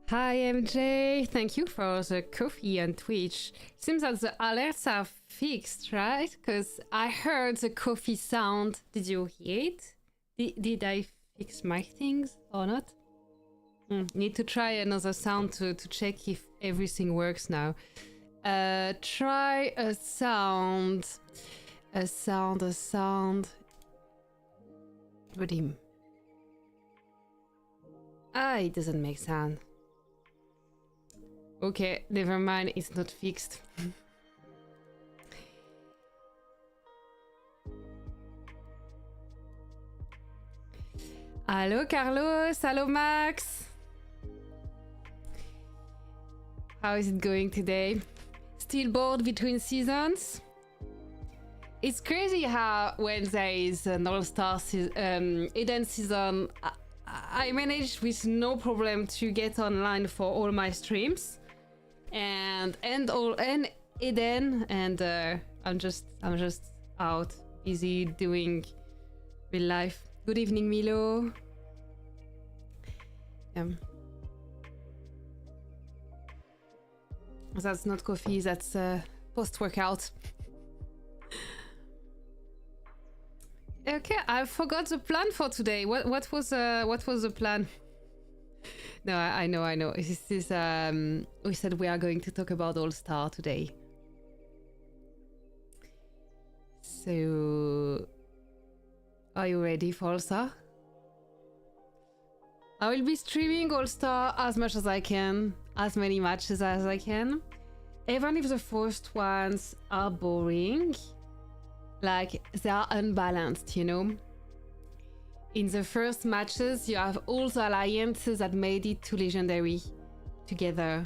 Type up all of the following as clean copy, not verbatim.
Hi MJ, thank you for the coffee on Twitch. Seems that the alerts are fixed, right? Because I heard the coffee sound. Did you hear it? Did I fix my things or not? Need to try another sound to check if everything works now. Try a sound. A sound. What him? Ah, it doesn't make sound. Okay, never mind, it's not fixed. Hello Carlos, hello Max. How is it going today? Still bored between seasons? It's crazy how when there is an all-star Eden season, I managed with no problem to get online for all my streams. And Eden, and I'm just out, busy doing real life. Good evening, Milo. That's not coffee. That's post-workout. Okay, I forgot the plan for today. What was the plan? No, I know. This is we said we are going to talk about All-Star today. So, are you ready for All-Star? I will be streaming All-Star as much as I can, as many matches as I can. Even if the first ones are boring, like they are unbalanced, you know? In the first matches, you have all the alliances that made it to Legendary together.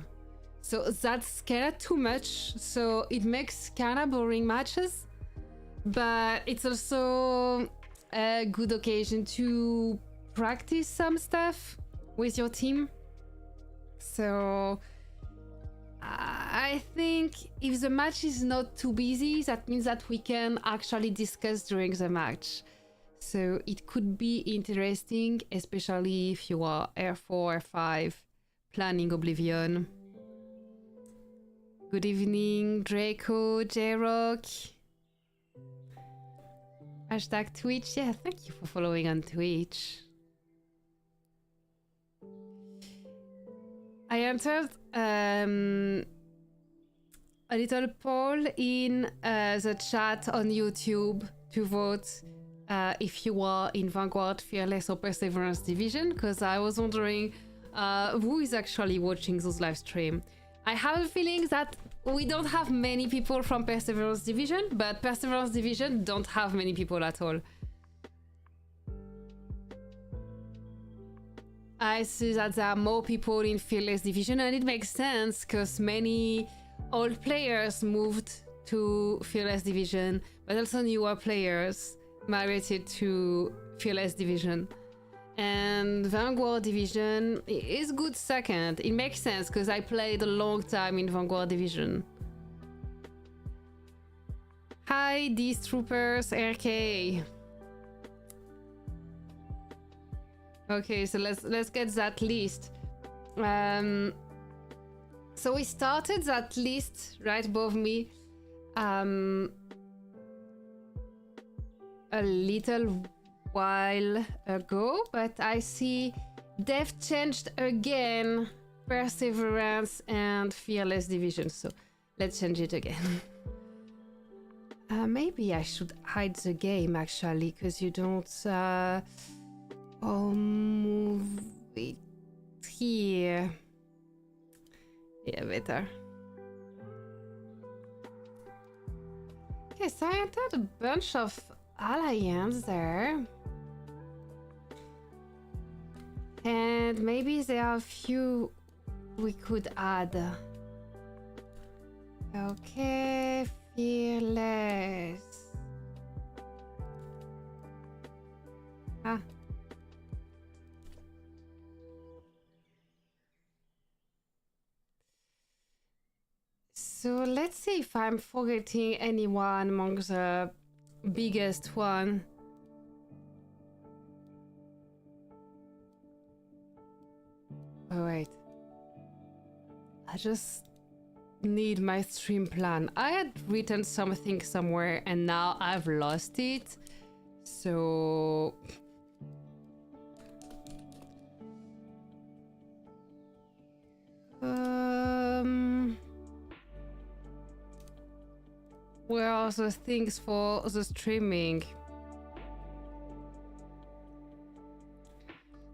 So that's kind of too much, so it makes kind of boring matches. But it's also a good occasion to practice some stuff with your team. So I think if the match is not too busy, that means that we can actually discuss during the match. So it could be interesting, especially if you are R4, R5, planning Oblivion. Good evening, Draco, J-Rock. Hashtag Twitch. Yeah, thank you for following on Twitch. I entered a little poll in the chat on YouTube to vote if you are in Vanguard Fearless or Perseverance Division, because I was wondering who is actually watching those live stream. I have a feeling that we don't have many people from Perseverance Division, but Perseverance Division don't have many people at all. I see that there are more people in Fearless Division, and it makes sense because many old players moved to Fearless Division, but also newer players migrated to Fearless Division. And Vanguard Division is good second. It makes sense because I played a long time in Vanguard Division. Hi, these troopers, RK. Okay, so let's get that list. So we started that list right above me a little while ago, but I see they've changed again Perseverance and Fearless Division, so let's change it again. Maybe I should hide the game actually, because you don't move it here. Yeah, better. Okay, so I entered a bunch of alliance there. And maybe there are a few we could add. Okay, Fearless. Ah. So let's see if I'm forgetting anyone among the biggest one. Oh wait. I just need my stream plan. I had written something somewhere and now I've lost it. So where are the things for the streaming?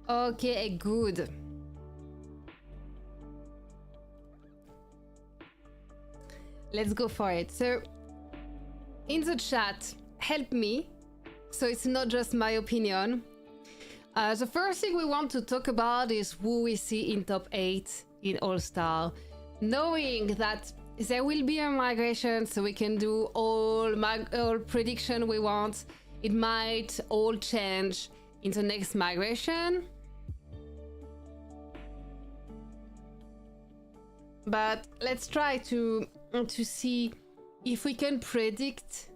Okay, good. Let's go for it. So in the chat, help me so it's not just my opinion. The first thing we want to talk about is who we see in top 8 in All-Star, knowing that there will be a migration, so we can do all prediction we want. It might all change in the next migration, but let's try to see if we can predict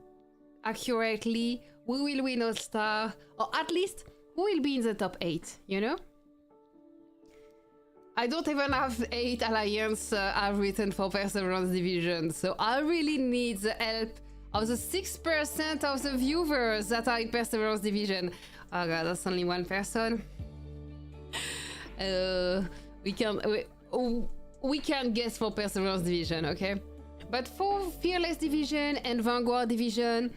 accurately who will win All-Star, or at least who will be in the top 8, you know? I don't even have 8 alliance I've written for Perseverance Division, so I really need the help of the 6% of the viewers that are in Perseverance Division. Oh god, that's only one person. We can guess for Perseverance Division, okay? But for Fearless Division and Vanguard Division,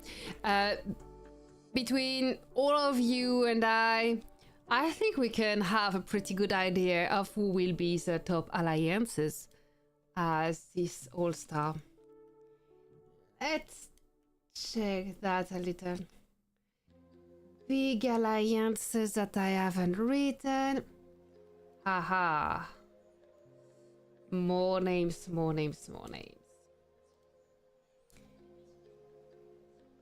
between all of you and I think we can have a pretty good idea of who will be the top alliances as this All-Star. Let's check that a little. Big alliances that I haven't written. Haha. More names, more names, more names.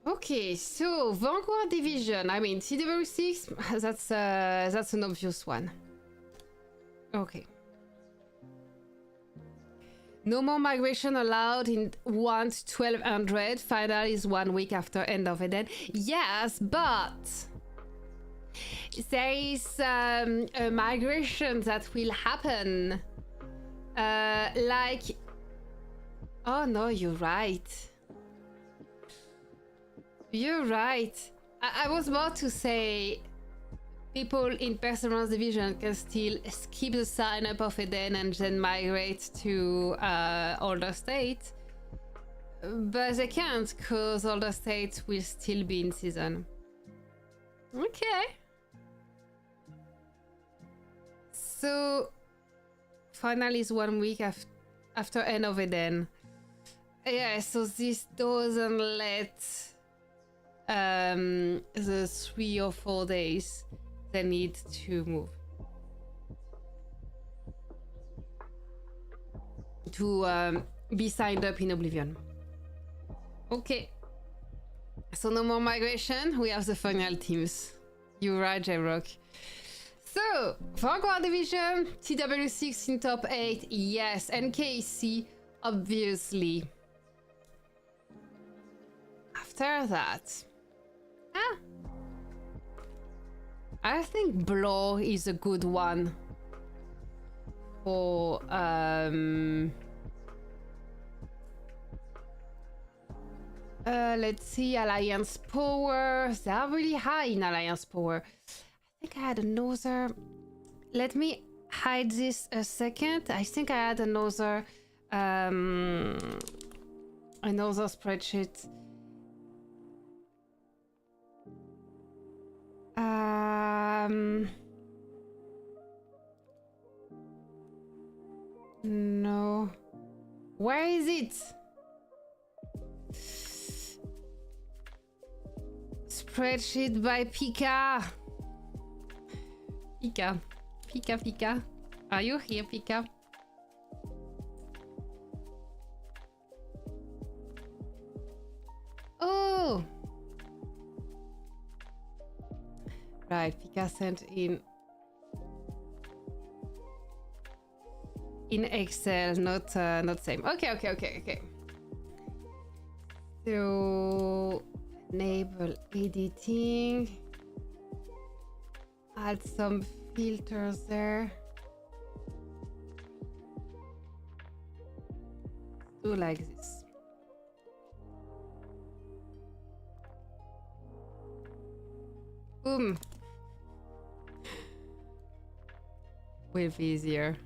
Okay, so Vanguard Division, I mean TW6, that's an obvious one. Okay. No more migration allowed in 1 to 1200. Final is 1 week after end of Eden. Yes, but there is a migration that will happen. Like, oh no, you're right. You're right. I was about to say people in Perseverance Division can still skip the sign up of Eden and then migrate to older state. But they can't because older states will still be in season. Okay. So final is 1 week after end of Eden. Yeah, so this doesn't let the 3 or 4 days they need to move to be signed up in Oblivion. Okay, so no more migration. We have the final teams. You're right, J-Rock. So Vanguard Division, TW6 in top 8, yes, and KC obviously. After that, I think Blor is a good one for let's see, Alliance Power. They are really high in Alliance Power. I think I had another. Let me hide this a second. I think I had another spreadsheet. No. Where is it? Spreadsheet by Pika. Pika. Are you here, Pika? Oh! Right, Pika sent in Excel, not same. Okay. So enable editing. Add some filters there. do like this. Boom. Will be easier.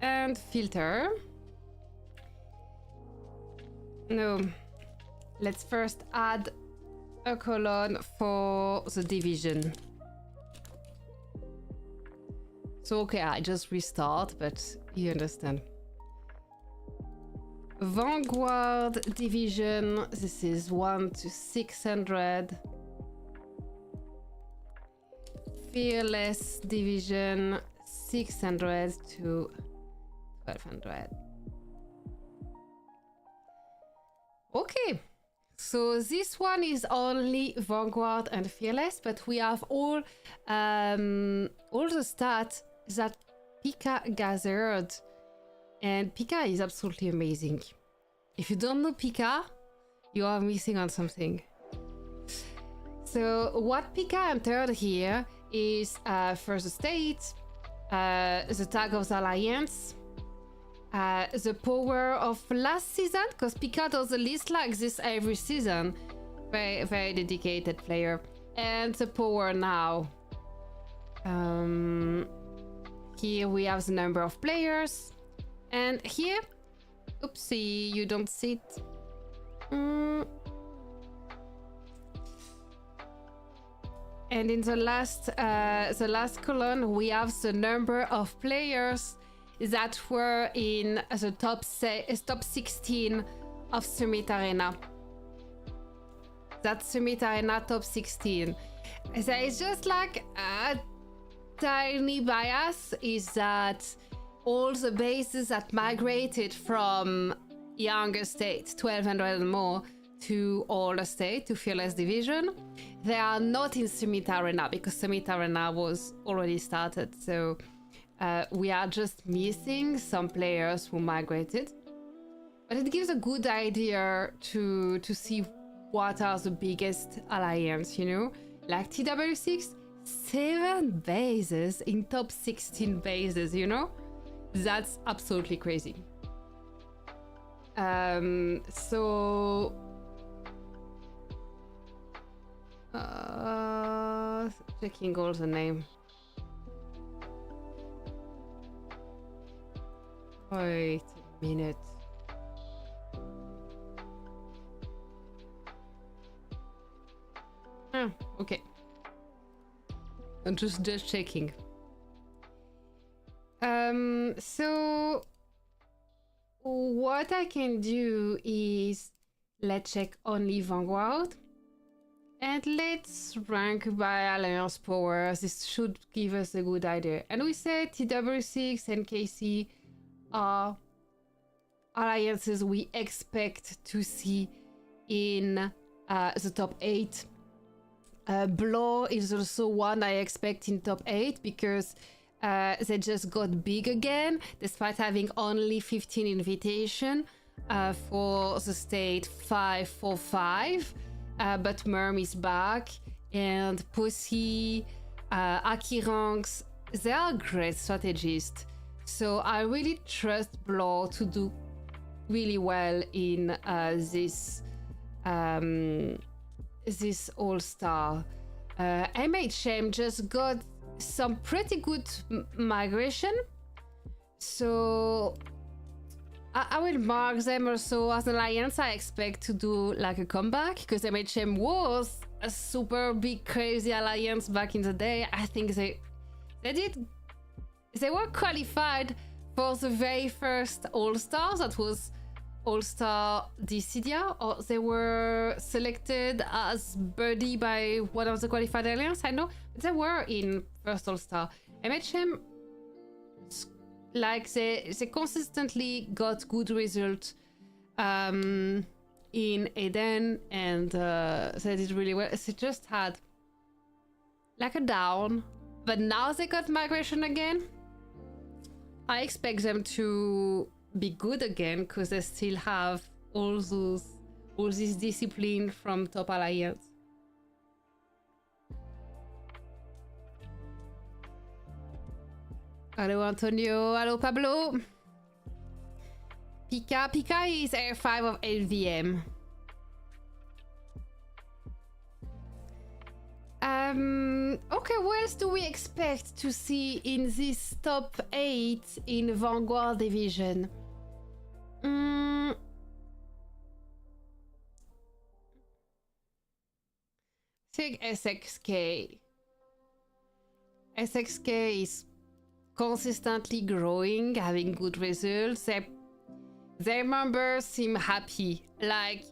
And filter. No. Let's first add a column for the division. So okay, I just restart, but you understand. Vanguard division, this is 1 to 600. Fearless division, 600 to 1200. Okay, so this one is only Vanguard and Fearless, but we have all the stats that Pika gathered, and Pika is absolutely amazing. If you don't know Pika, you are missing on something. So what Pika entered here is first the state, the tag of the alliance, the power of last season, because Pika does a list like this every season. Very, very dedicated player. And the power now. Here we have the number of players. And here, oopsie, you don't see it. And in the last column, we have the number of players that were in the top 16 of Summit Arena. That's Summit Arena top 16. There is just like a tiny bias, is that all the bases that migrated from younger state, 1200 and more, to older state, to Fearless Division, they are not in Summit Arena because Summit Arena was already started. So we are just missing some players who migrated. But it gives a good idea to see what are the biggest alliance, you know? Like TW6, 7 bases in top 16 bases, you know? That's absolutely crazy. So... checking all the name. Wait a minute. Ah, okay. I'm just checking. So what I can do is let's check only Vanguard. And let's rank by alliance powers. This should give us a good idea. And we said TW6 and KC are alliances we expect to see in the top 8. Blor is also one I expect in top 8 because they just got big again, despite having only 15 invitation for the state 545. But Merm is back, and Pussy, Akiranks, they are great strategists. So I really trust Blor to do really well in this All-Star. MHM just got some pretty good migration. So I will mark them also as an alliance. I expect to do like a comeback because MHM was a super big crazy alliance back in the day. I think they were qualified for the very first All-Star, that was All-Star Dissidia, or they were selected as birdie by one of the qualified alliance. I know, but they were in first All-Star. MHM, like they consistently got good results in Eden, and they did really well. They just had like a down, but now they got migration again. I expect them to be good again because they still have all this discipline from Top Alliance. Hello Antonio, hello Pablo. Pika. Pika is R5 of LVM. Okay, what else do we expect to see in this top 8 in Vanguard division? Take SXK. SXK is consistently growing, having good results. Their members seem happy. Like,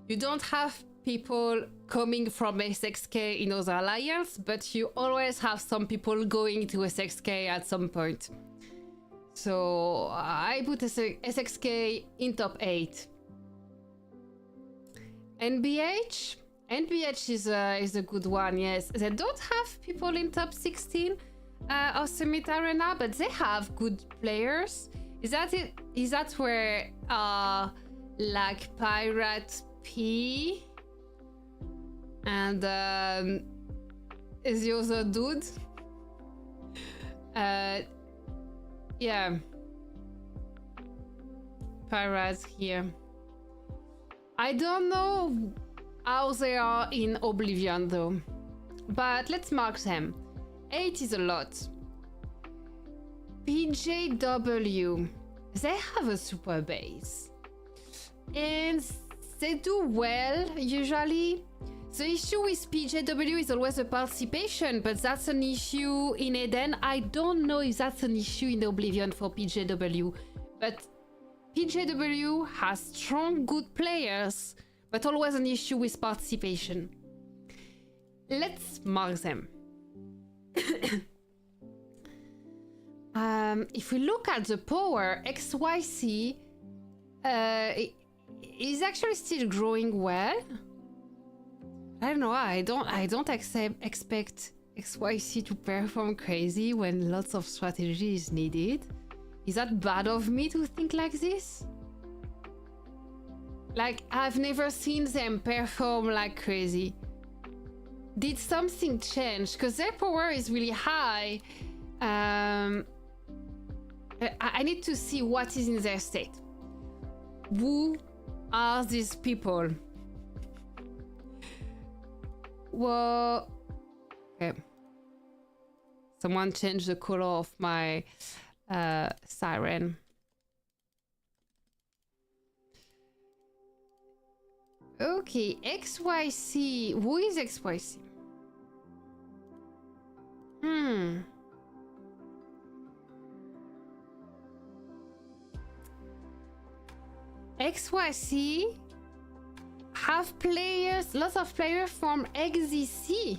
you don't have people coming from SXK in other alliance, but you always have some people going to SXK at some point. So I put SXK in top 8. NBH? NBH is a good one, yes. They don't have people in top 16 of Summit Arena, but they have good players. Is that it? Is that where like Pirate P and is the other dude? Yeah. Pirates here. I don't know how they are in Oblivion though, but let's mark them. 8 is a lot. PJW, they have a super base and they do well usually. The issue with PJW is always the participation, but that's an issue in Eden. I don't know if that's an issue in Oblivion for PJW, but PJW has strong good players, but always an issue with participation. Let's mark them. If we look at the power, XYC is actually still growing well. I don't know. I don't expect XYC to perform crazy when lots of strategy is needed. Is that bad of me to think like this? Like, I've never seen them perform like crazy. Did something change? Because their power is really high. I need to see what is in their state. Who are these people? Well, okay. Someone changed the color of my siren. Okay, XYC. Who is XYC? XYC have players, lots of players from XZC.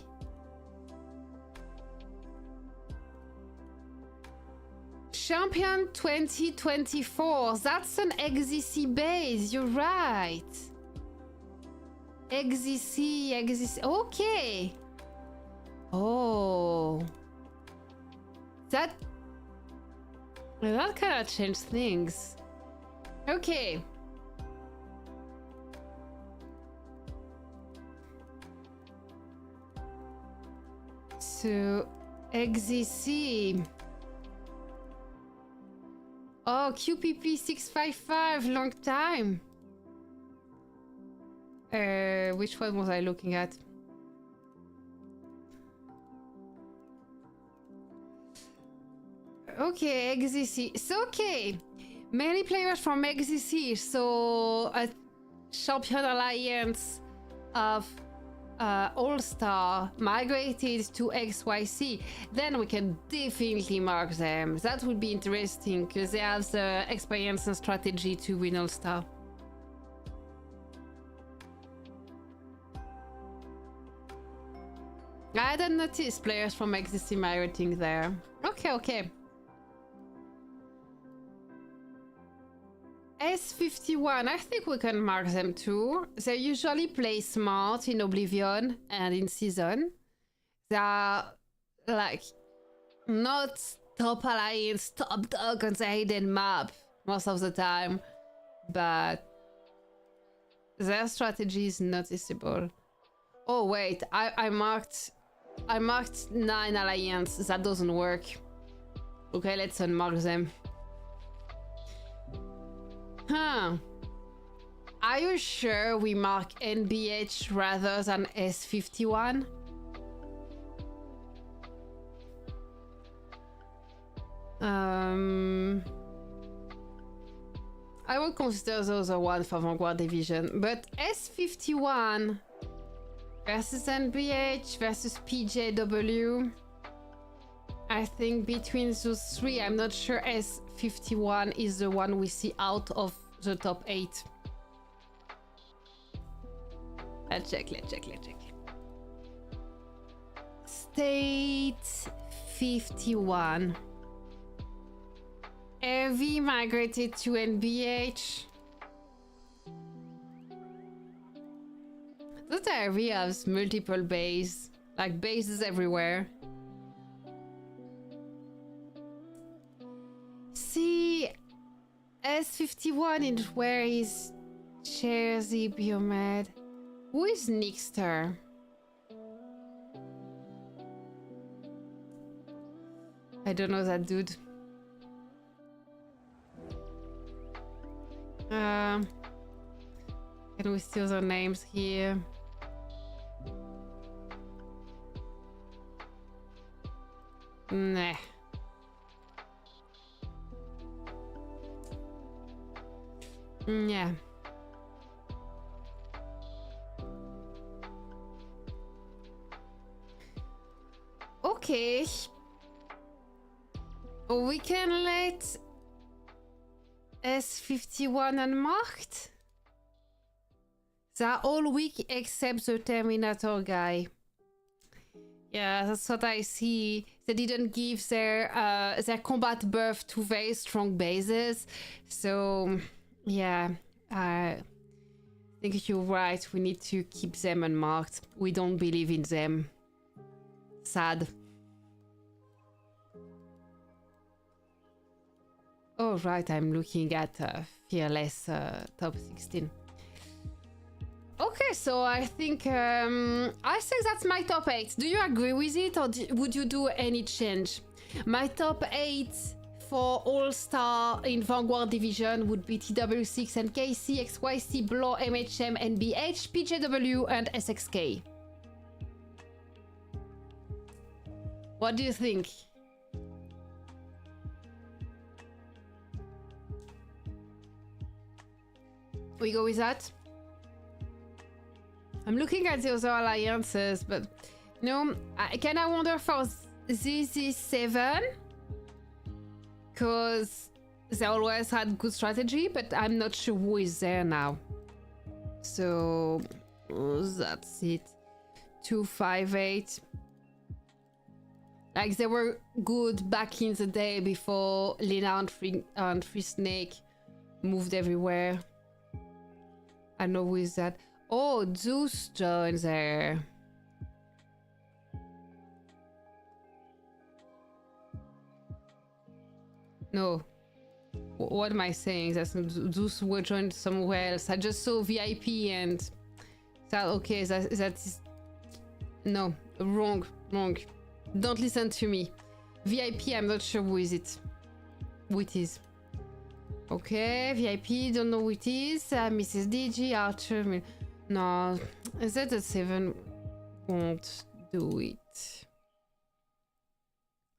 Champion 2024. That's an XZC base. You're right. XZC. Okay. Oh. That kind of changed things. Okay. So, XZC. Oh, QPP 655, long time. Which one was I looking at? Okay, XZC. It's okay. Many players from XZC, so a champion alliance of All-Star migrated to XYC, then we can definitely mark them. That would be interesting because they have the experience and strategy to win All-Star. I didn't notice players from XZC migrating there. Okay. S51, I think we can mark them too. They usually play smart in Oblivion and in Season. They are like not top alliance, top dog on the hidden map most of the time, but their strategy is noticeable. Oh wait, I marked 9 alliance. That doesn't work. Okay, let's unmark them. Huh. Are you sure we mark NBH rather than S51? I would consider the other one for Vanguard Division, but S51 versus NBH versus PJW. I think between those three, I'm not sure S51 is the one we see out of the top 8. Let's check. State 51. Heavy migrated to NBH. That area has multiple bases, like bases everywhere. See, S51 is where is Jersey Biomed. Who is Nixter? I don't know that dude. Can we see other names here? Nah. Yeah. Okay. We can let S51 unmarked. They're all weak except the Terminator guy. Yeah, that's what I see. They didn't give their combat buff to very strong bases. So, yeah, I think you're right. We need to keep them unmarked. We don't believe in them. Sad. Oh, right, I'm looking at Fearless top 16. Okay, so I think that's my top 8. Do you agree with it, or would you do any change? My top 8 for All-Star in Vanguard Division would be TW6 NKC, XYC, Blor, MHM, NBH, PJW, and SXK. What do you think? We go with that? I'm looking at the other alliances, but no, I wonder for ZZ7, because they always had good strategy, but I'm not sure who is there now. So that's it. 258. Like, they were good back in the day before Lena and Free Snake moved everywhere. I know who is that. Oh, Zeus joined there. No. What am I saying? That's Zeus were joined somewhere else. I just saw VIP and that okay, that is no, wrong. Don't listen to me. VIP, I'm not sure who is it. Who it is. Okay, VIP, don't know who it is. Mrs. DG, Archer. No, Z7 won't do it.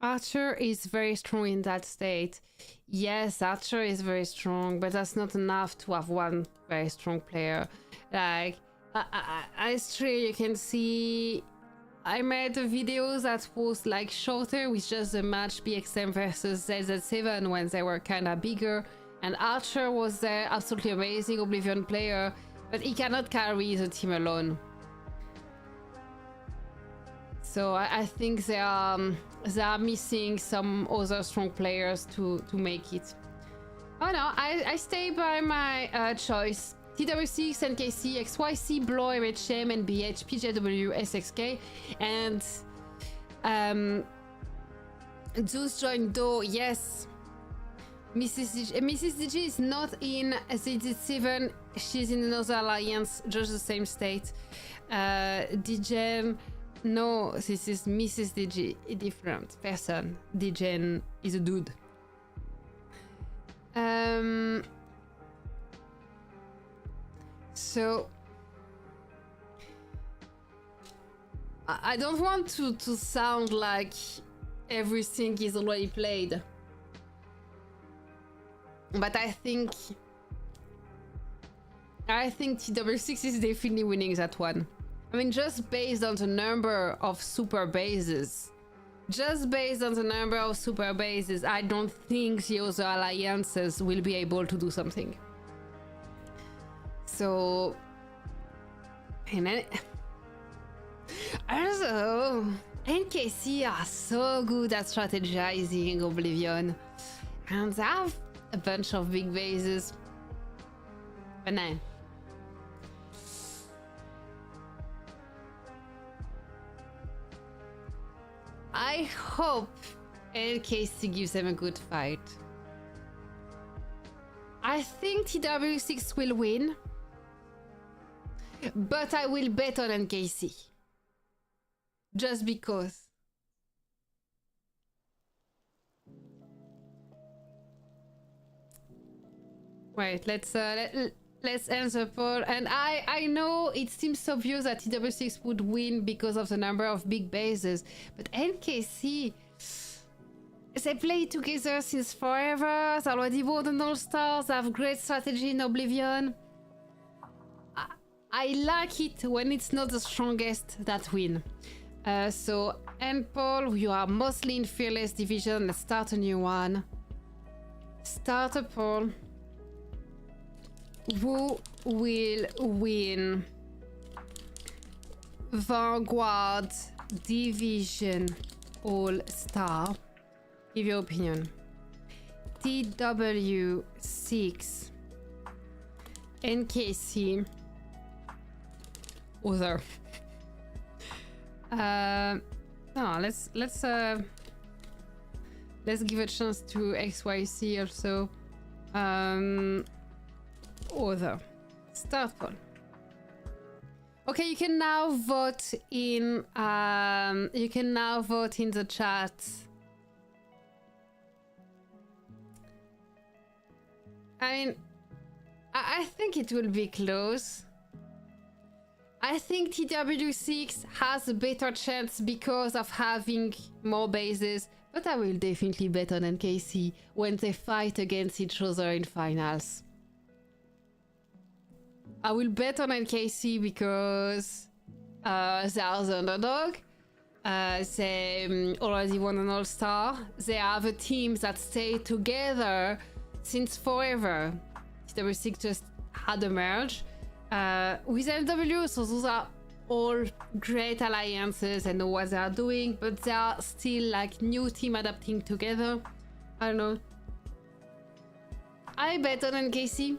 Archer is very strong in that state. Yes, Archer is very strong, but that's not enough to have one very strong player. Like, I stream, you can see I made a video that was like shorter with just the match BXM versus ZZ7 when they were kind of bigger. And Archer was there, absolutely amazing Oblivion player, but he cannot carry the team alone. So I think they are missing some other strong players to make it. Oh no, I stay by my choice. TW6, NKC, XYC, Blor, MHM, NBH, PJW, SXK, and Zeus joined Do, yes. Mrs. DG is not in ZZ7, she's in another alliance, just the same state. DGen, no, this is Mrs. DG, a different person. DGen is a dude. So I don't want to sound like everything is already played, but I think TW6 is definitely winning that one. I mean, just based on the number of super bases. I don't think the other alliances will be able to do something. So, and then, also, NKC are so good at strategizing Oblivion, and they have a bunch of big bases. But no. I hope NKC gives them a good fight. I think TW6 will win, but I will bet on NKC. Just because. Wait, let's answer poll. And I know it seems obvious that TW6 would win because of the number of big bases, but NKC, they play together since forever. They already won an All-Stars. They have great strategy in Oblivion. I like it when it's not the strongest that win. So, end poll, you are mostly in Fearless division. Let's start a new one. Start a poll. Who will win Vanguard Division All-Star? Give your opinion. TW6, NKC, other. No, let's give a chance to XYC also. Other. Start poll. Okay, you can now vote in the chat. I mean, I think it will be close. I think TW6 has a better chance because of having more bases, but I will definitely bet on NKC when they fight against each other in finals. I will bet on NKC because they are the underdog. They already won an All-Star. They have a team that stayed together since forever. TW6 just had a merge with LW, so those are all great alliances and know what they are doing, but they are still like new team adapting together. I don't know. I bet on NKC.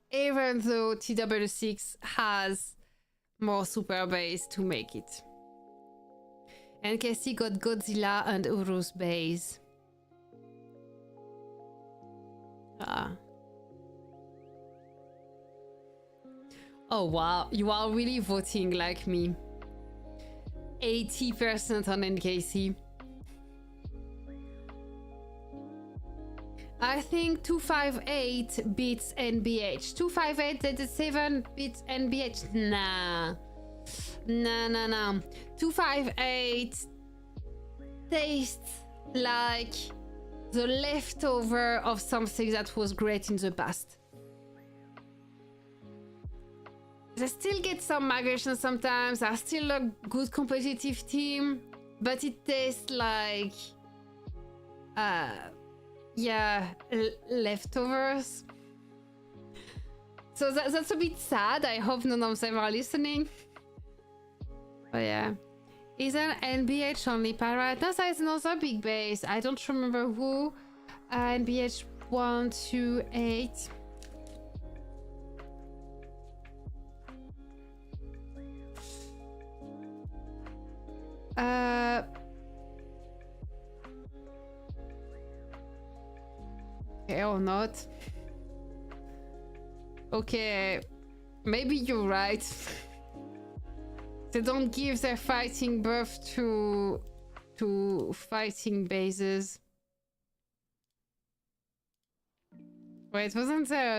Even though TW6 has more super base to make it. NKC got Godzilla and Uru's base. Oh wow, you are really voting like me. 80% on NKC. I think 258 beats NBH. 258-7 beats NBH. Nah. 258 tastes like the leftover of something that was great in the past. They still get some migration sometimes. They're still a good competitive team, but it tastes like yeah, leftovers. So that's a bit sad. I hope none of them are listening. But yeah. Isn't NBH only pirate? No, there's another big base. I don't remember who. NBH 128. Okay, or not. Okay, maybe you're right. They don't give their fighting buff to fighting bases. Wait, wasn't there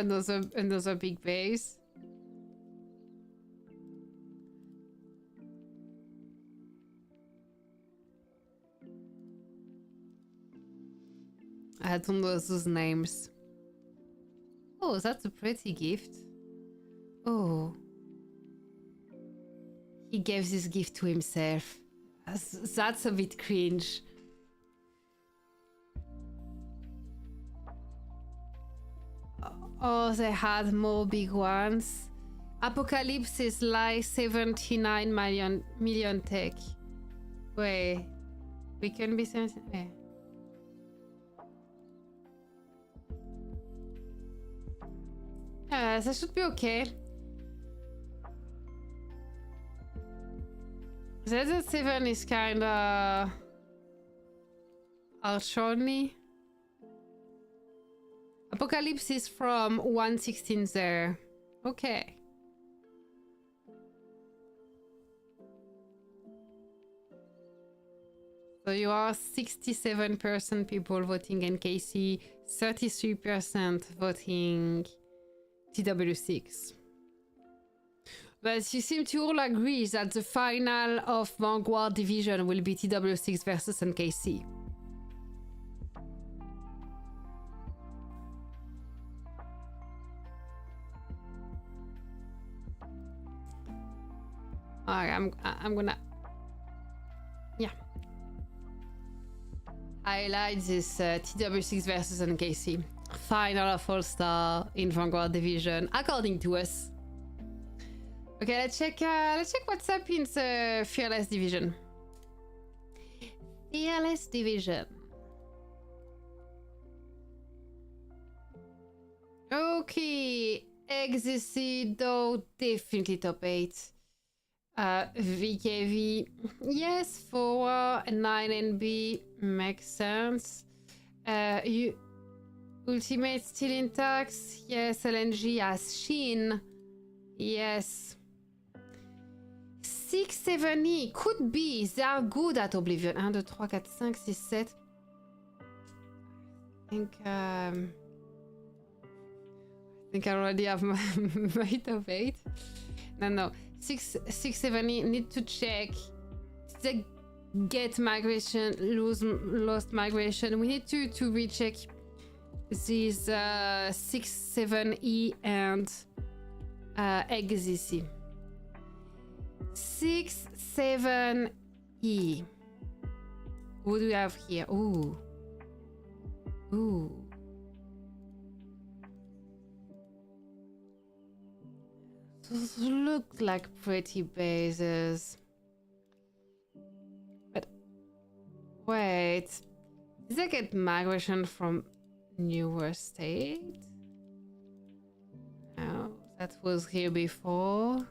another big base? I don't know those names. Oh, that's a pretty gift. Oh. He gave this gift to himself. That's a bit cringe. Oh, they had more big ones. Apocalypse is like 79 million tech. Wait. We can be 70. Wait. That should be okay. Z7 is kinda shiny. Apocalypse is from 116 there. Okay. So you are 67% people voting NKC, 33% voting TW6. But you seem to all agree that the final of Vanguard Division will be TW6 versus NKC. Alright, I'm gonna... Yeah. Highlight this TW6 versus NKC. Final of All-Star in Vanguard Division, according to us. Okay, let's check what's up in the Fearless Division. Fearless Division. Okay, XCC though, definitely top 8. VKV, yes, FoWa, 9NB, makes sense. Ultimate still intact, yes, LNG as Shin, yes. 670 could be, they are good at Oblivion. 1, 2, 3, 4, 5, 6, 7. I think I already have my top 8. No. 670 need to check. They get migration, lost migration. We need to recheck these 67E and XZC. 67E. What do we have here? Ooh. Those look like pretty bases. But wait, did they get migration from newer state? No, that was here before.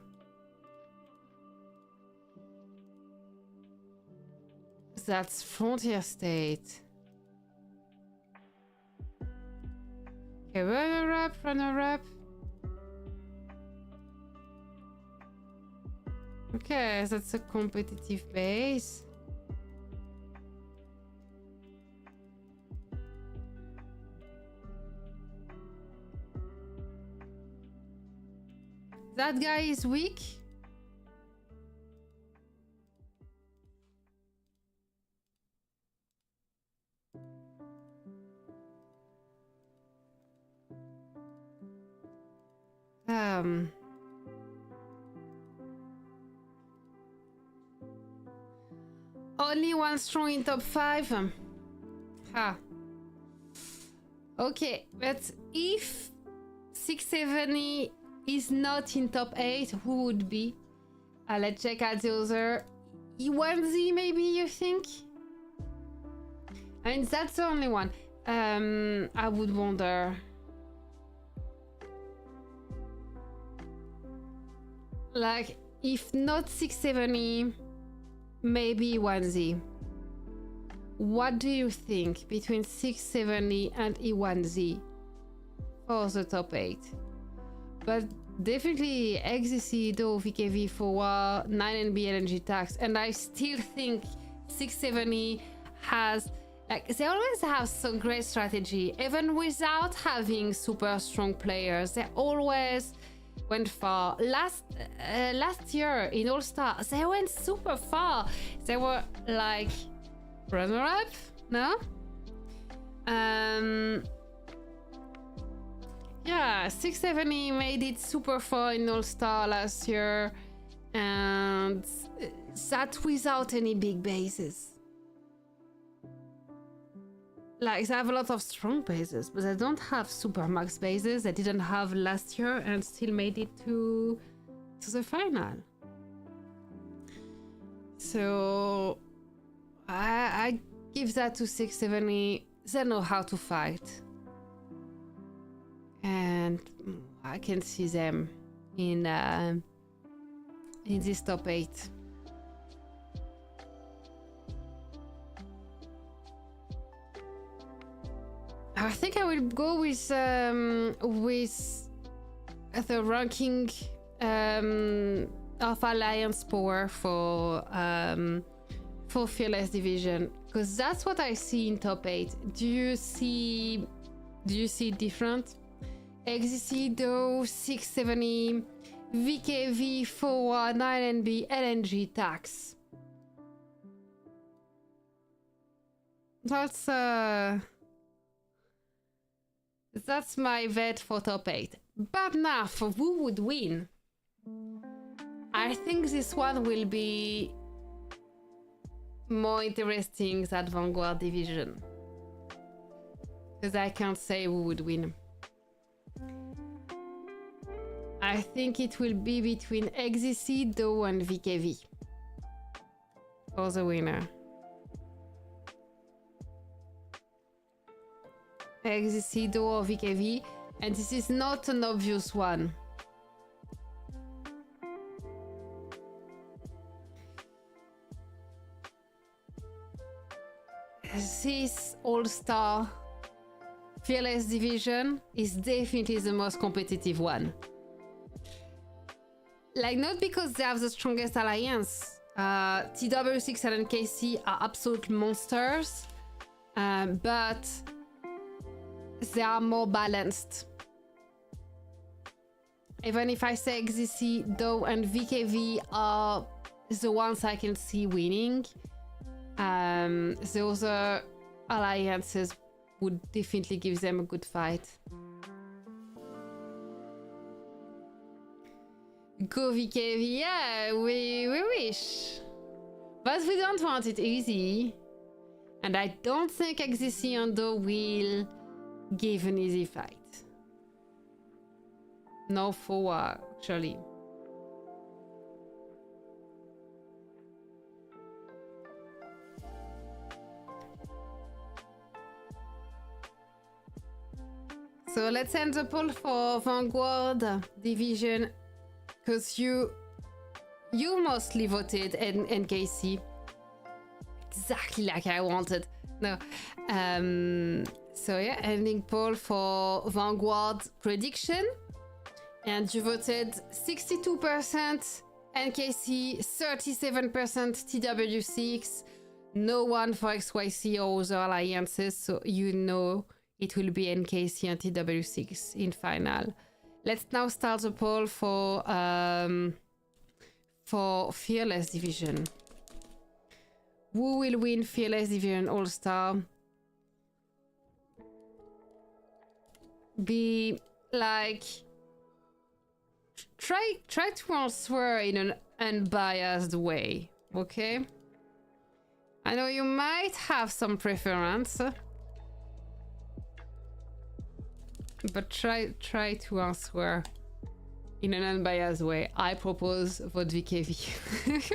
That's frontier state. Okay, runner up. Okay, that's a competitive base. That guy is weak. Only one strong in top 5. Okay, but if 670 is not in top 8, who would be? Let's check out the other. E1Z maybe, you think? I mean, that's the only one. I would wonder. Like, if not 670, maybe 1Z. What do you think between 670 and E1Z for the top 8? But definitely XCC, though, VKV, FoWa, 9NB LNG tax, and I still think 670 has Like, they always have some great strategy, even without having super strong players. They always went far. Last year in All-Star, they went super far. They were like runner-up, no? Yeah, 670 made it super far in All-Star last year, and that without any big bases. Like, they have a lot of strong bases, but they don't have super max bases. They didn't have last year and still made it to the final. So I give that to 670. They know how to fight. And I can see them in this top 8. I think I will go with the ranking of Alliance power for Fearless Division, because that's what I see in top 8. Do you see different? XCC, Do, 670, VKV, FoWa, 9NB, LNG, Tax. That's my bet for top 8. But now, for who would win? I think this one will be more interesting than Vanguard Division, because I can't say who would win. I think it will be between XCC, Do, and VKV for the winner. XCC, Do, or VKV, and this is not an obvious one. This All-Star Fearless Division is definitely the most competitive one. Like, not because they have the strongest alliance. TW6 and NKC are absolute monsters, but they are more balanced. Even if I say XCC, Do, and VKV are the ones I can see winning, the other alliances would definitely give them a good fight. Go VKV, yeah, we wish. But we don't want it easy. And I don't think XCC and Do will give an easy fight. No FoWa, actually. So let's end the poll for Vanguard Division, because you mostly voted NKC. Exactly like I wanted. No. So yeah, ending poll for Vanguard prediction. And you voted 62% NKC, 37% TW6, no one for XYC or other alliances, so you know it will be NKC and TW6 in final. Let's now start the poll for Fearless Division. Who will win Fearless Division All-Star? Be like, try to answer in an unbiased way, okay? I know you might have some preference, but try to answer in an unbiased way. I propose vote VKV.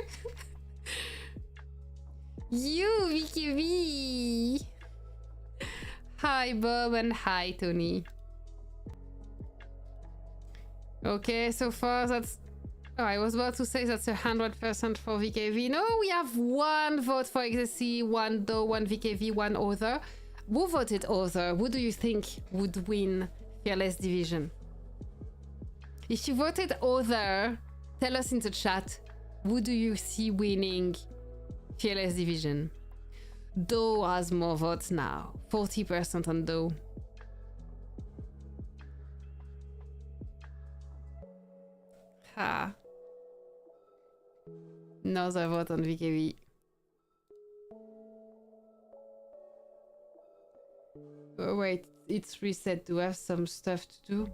You, VKV! Hi, Bob, and hi, Tony. Okay, so far that's... Oh, I was about to say that's 100% for VKV. No, we have one vote for XSC, one Do, one VKV, one other. Who voted other? Who do you think would win Fearless Division? If you voted other, tell us in the chat, who do you see winning Fearless Division? Doe has more votes now. 40% on Doe. Ha. Another vote on VKV. Oh, wait, it's reset. Do I have some stuff to do?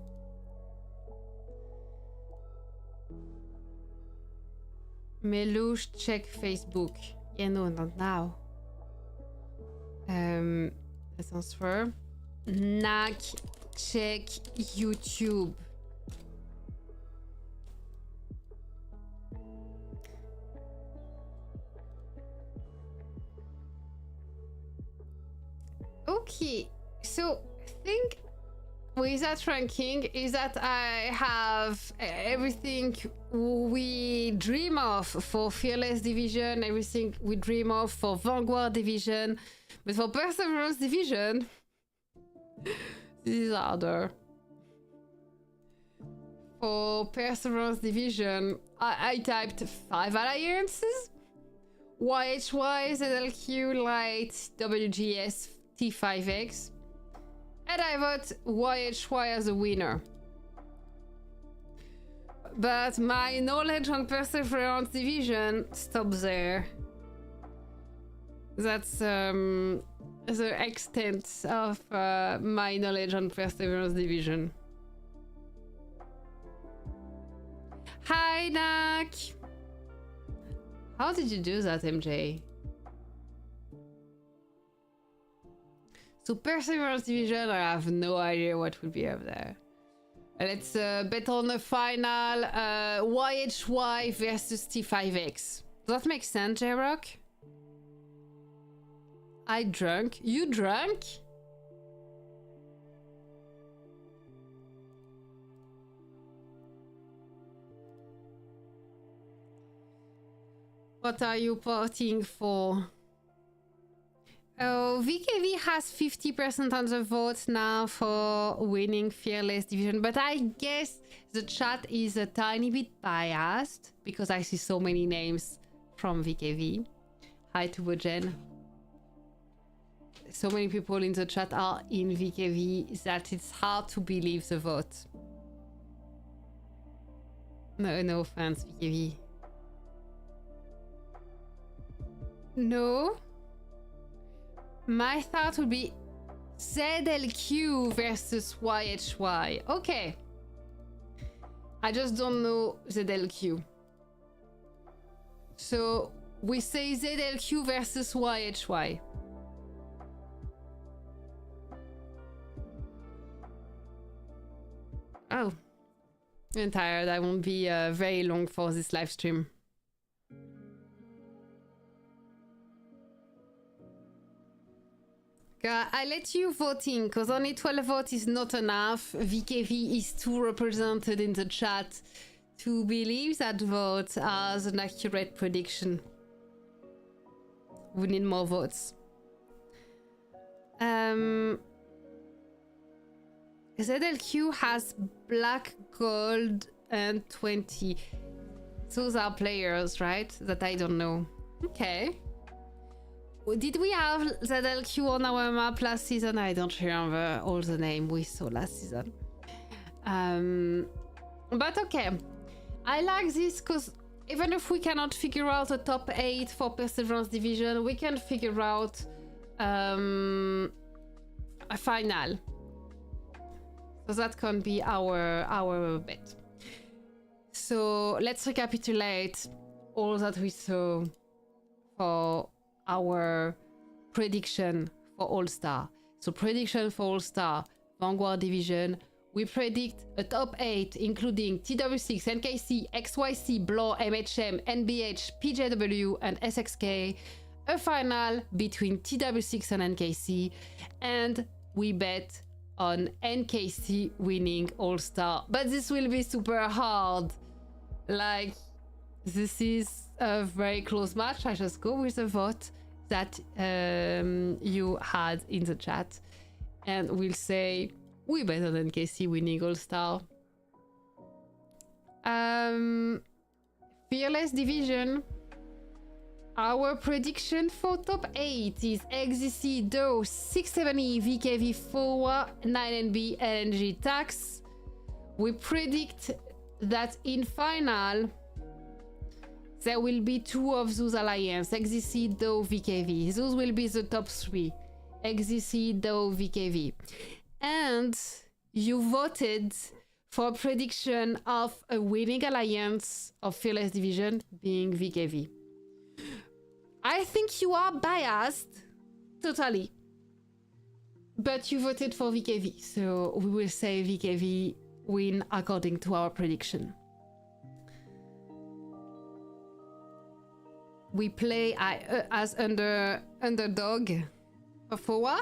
Melouche, check Facebook. Yeah, no, not now. Let's transfer. Knack, check YouTube. Okay, so I think with that ranking is that I have everything we dream of for Fearless Division, everything we dream of for Vanguard Division, but for Perseverance Division, this is harder. For Perseverance Division, I typed 5 alliances: YHY, ZLQ, Light, WGS, T5X, and I vote YHY as a winner. But my knowledge on Perseverance Division stops there. That's the extent of my knowledge on Perseverance Division. Hi, Nak! How did you do that, MJ? So Perseverance Division, I have no idea what would be up there. Let's bet on the final YHY versus T5X. Does that make sense, J-Rock? I drunk. You drunk? What are you voting for? Oh, VKV has 50% on the vote now for winning Fearless Division, but I guess the chat is a tiny bit biased because I see so many names from VKV. Hi to Bojen. So many people in the chat are in VKV that it's hard to believe the vote. No offense, VKV. No. My thought would be ZLQ versus YHY. Okay. I just don't know ZLQ. So we say ZLQ versus YHY. Oh. I'm tired. I won't be very long for this live stream. I let you voting because only 12 votes is not enough. VKV is too represented in the chat to believe that vote as an accurate prediction. We need more votes. ZLQ has black, gold, and 20. Those are players, right? That I don't know. Okay. Did we have ZLQ on our map last season? I don't remember all the names we saw last season. But okay. I like this because even if we cannot figure out a top 8 for Perseverance Division, we can figure out a final. So that can be our bet. So let's recapitulate all that we saw for our prediction for All-Star. So prediction for All-Star, Vanguard Division, we predict a top 8 including TW6, NKC, XYC, Blor, MHM, NBH, PJW and SXK, a final between TW6 and NKC, and we bet on NKC winning All-Star. But this will be super hard. Like, this is a very close match. I just go with the vote that you had in the chat, and we'll say we bet on NKC winning All-Star. Fearless Division, Our prediction for top 8 is XDC, DO, 670, VKV, FoWa, 9NB, LNG tax. We predict that in final, there will be 2 of those alliances, XDC, DO, VKV. Those will be the top 3, XDC, DO, VKV. And you voted for a prediction of a winning alliance of Fearless Division being VKV. I think you are biased, totally. But you voted for VKV, so we will say VKV win according to our prediction. We play as underdog for FoWa.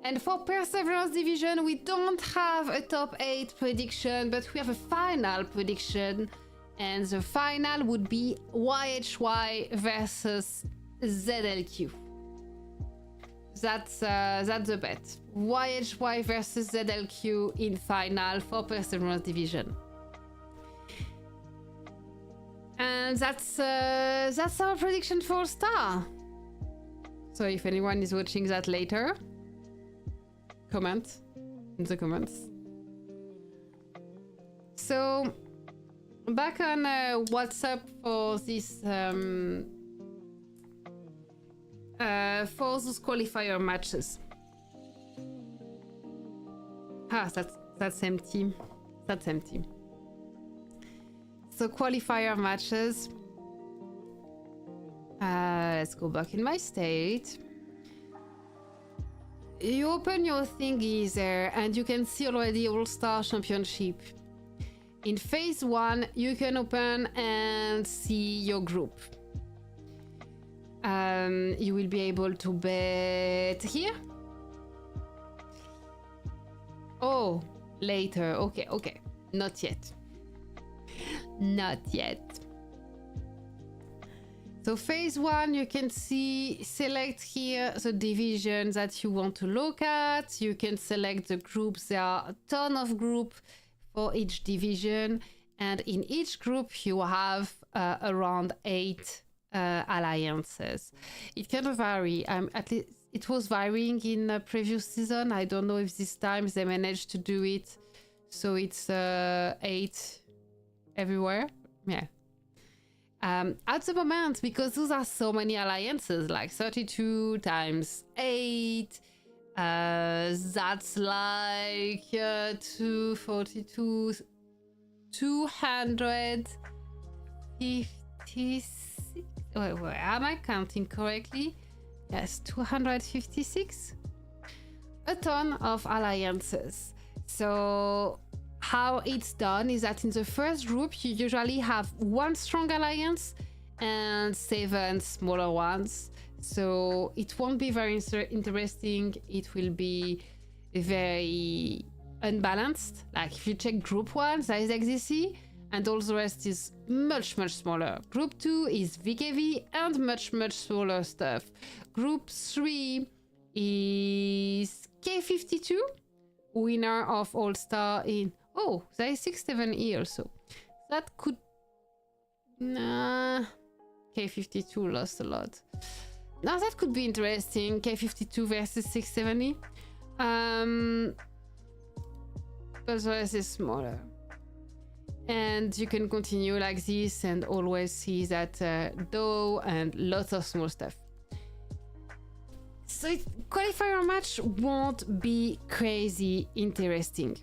And for Perseverance Division, we don't have a top 8 prediction, but we have a final prediction. And the final would be YHY versus ZLQ. That's the bet. YHY versus ZLQ in final for Perseverance Division. And that's our prediction for Star. So if anyone is watching that later, comment in the comments. So back on WhatsApp for this for those qualifier matches. That's empty. That's empty. So qualifier matches. Let's go back in my state. You open your thingy there and you can see already All-Star Championship. In phase 1, you can open and see your group. You will be able to bet here. Oh, later. Okay. Not yet. Not yet. So phase 1, you can select here the division that you want to look at. You can select the groups. There are a ton of groups for each division. And in each group, you have around 8 alliances. It can vary. At least it was varying in the previous season. I don't know if this time they managed to do it. So it's 8 everywhere. Yeah. At the moment, because those are so many alliances, like 32 times 8, that's like 242, 256. Wait, am I counting correctly? Yes, 256. A ton of alliances. So how it's done is that in the first group, you usually have 1 strong alliance and 7 smaller ones. So it won't be very interesting. It will be very unbalanced. Like if you check group 1, there is XDC, and all the rest is much smaller. Group 2 is VKV and much smaller stuff. Group 3 is K52, winner of All-Star in... Oh, there is 6-7E also. That could... Nah... K52 lost a lot. Now that could be interesting. K52 versus 6-7E. But the rest is smaller. And you can continue like this and always see that dough and lots of small stuff. So qualifier match won't be crazy interesting.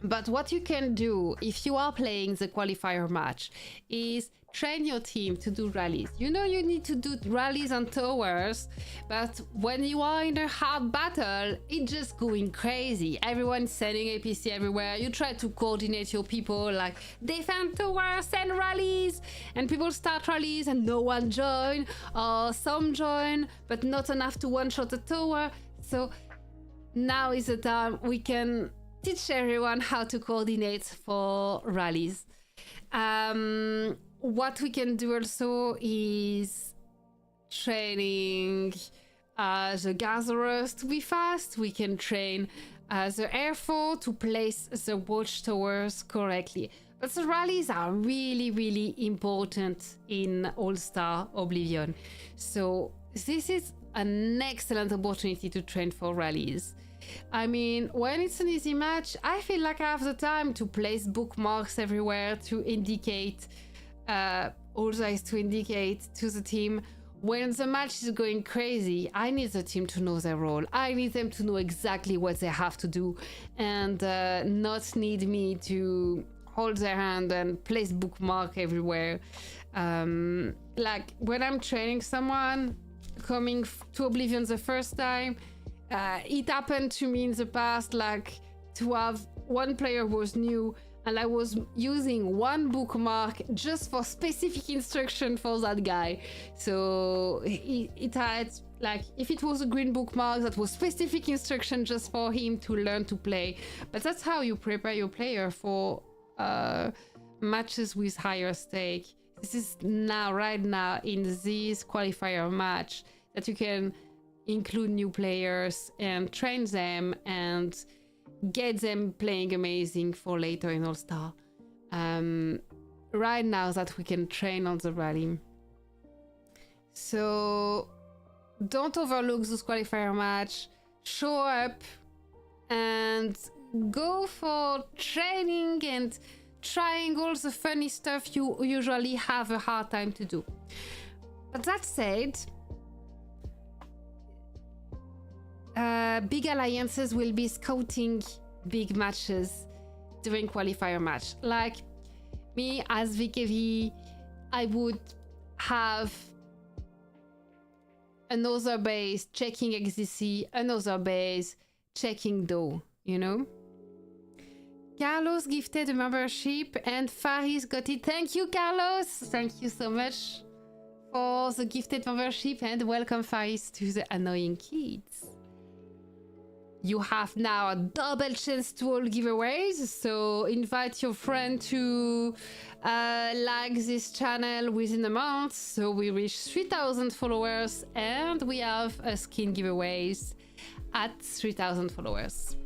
But what you can do if you are playing the qualifier match is train your team to do rallies. You know you need to do rallies and towers, but when you are in a hard battle, it's just going crazy. Everyone's sending APC everywhere. You try to coordinate your people like defend towers, send rallies, and people start rallies and no one join, or some join, but not enough to one-shot a tower. So now is the time we can teach everyone how to coordinate for rallies. What we can do also is training the gatherers to be fast. We can train the air force to place the watchtowers correctly. But the rallies are really, really important in All-Star Oblivion. So this is an excellent opportunity to train for rallies. I mean, when it's an easy match, I feel like I have the time to place bookmarks everywhere to indicate, also to indicate to the team when the match is going crazy. I need the team to know their role. I need them to know exactly what they have to do and not need me to hold their hand and place bookmark everywhere. Like when I'm training someone coming to Oblivion the first time, it happened to me in the past, like to have one player who was new and I was using one bookmark just for specific instruction for that guy. So it had, like, if it was a green bookmark, that was specific instruction just for him to learn to play. But that's how you prepare your player for matches with higher stake. This is now, right now, in this qualifier match that you can include new players and train them and get them playing amazing for later in All-Star. Right now that we can train on the rally. So don't overlook this qualifier match. Show up and go for training and trying all the funny stuff you usually have a hard time to do. But that said, big alliances will be scouting big matches during qualifier match. Like me as VKV, I would have another base checking XDC, another base checking DO, you know? Carlos gifted a membership and Faris got it. Thank you, Carlos. Thank you so much for the gifted membership and welcome, Faris, to the Annoying Kids. You have now a double chance to all giveaways, so invite your friend to like this channel within a month, so we reach 3,000 followers and we have a skin giveaways at 3,000 followers.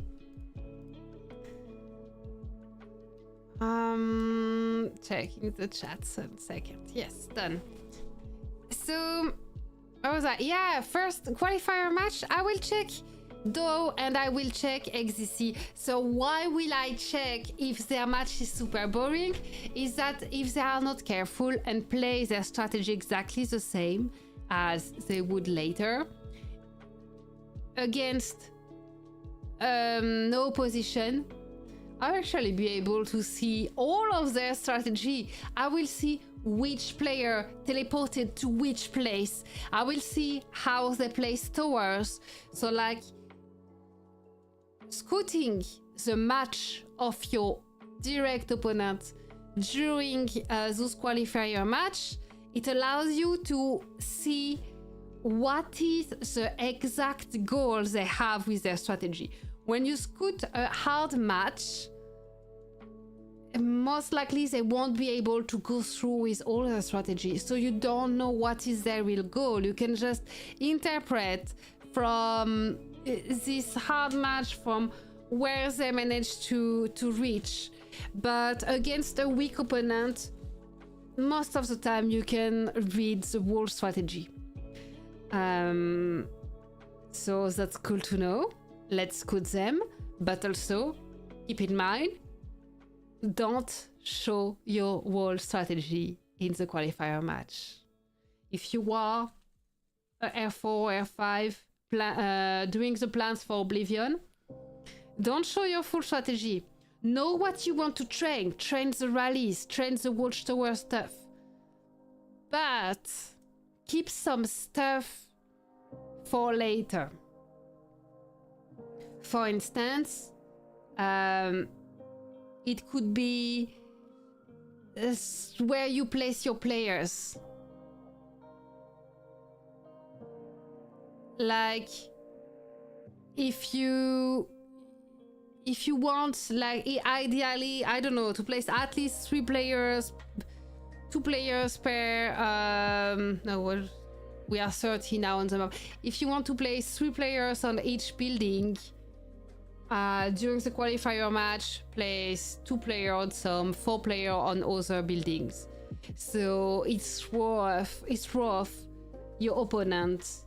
Checking the chat 1 second. Yes, done. So, what was that? Yeah, first qualifier match, I will check DO and I will check XDC. So why will I check if their match is super boring? Is that if they are not careful and play their strategy exactly the same as they would later against no opposition, I'll actually be able to see all of their strategy. I will see which player teleported to which place. I will see how they place towers. So like scouting the match of your direct opponent during those qualifier match, it allows you to see what is the exact goal they have with their strategy. When you scout a hard match, most likely they won't be able to go through with all the strategy, so you don't know what is their real goal. You can just interpret from this hard match from where they managed to reach. But against a weak opponent, most of the time you can read the whole strategy. So that's cool to know. Let's scout them, but also keep in mind, don't show your whole strategy in the qualifier match. If you are R4, R5 doing the plans for Oblivion, don't show your full strategy. Know what you want to train. Train the rallies, train the watchtower stuff. But keep some stuff for later. For instance, it could be where you place your players. Like, if you want, like, ideally, I don't know, to place at least 3 players, 2 players per, no, well, we are 30 now on the map. If you want to place 3 players on each building, during the qualifier match, place 2 players on some, 4 players on other buildings. So it's rough your opponent,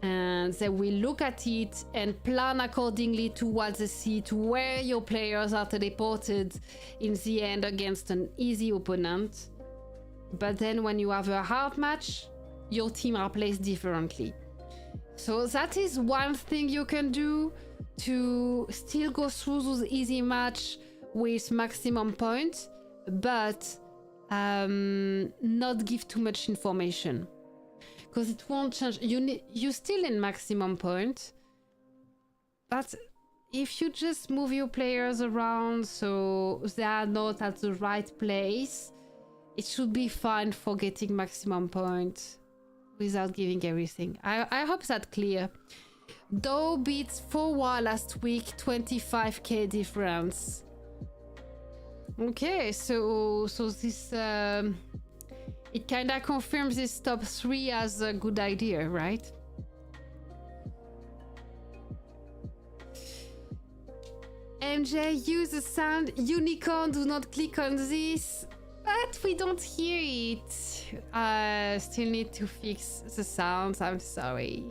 and they will look at it and plan accordingly to what they see, to where your players are teleported in the end against an easy opponent. But then when you have a hard match, your team are placed differently. So that is one thing you can do to still go through those easy match with maximum points, but not give too much information, because it won't change. You still in maximum point, but if you just move your players around so they are not at the right place, it should be fine for getting maximum point without giving everything. I hope that's clear. Dow beats FoWa last week, 25k difference. Okay, so this it kinda confirms this top 3 as a good idea, right? MJ, use the sound. Unicorn, do not click on this. But we don't hear it. Still need to fix the sounds. I'm sorry.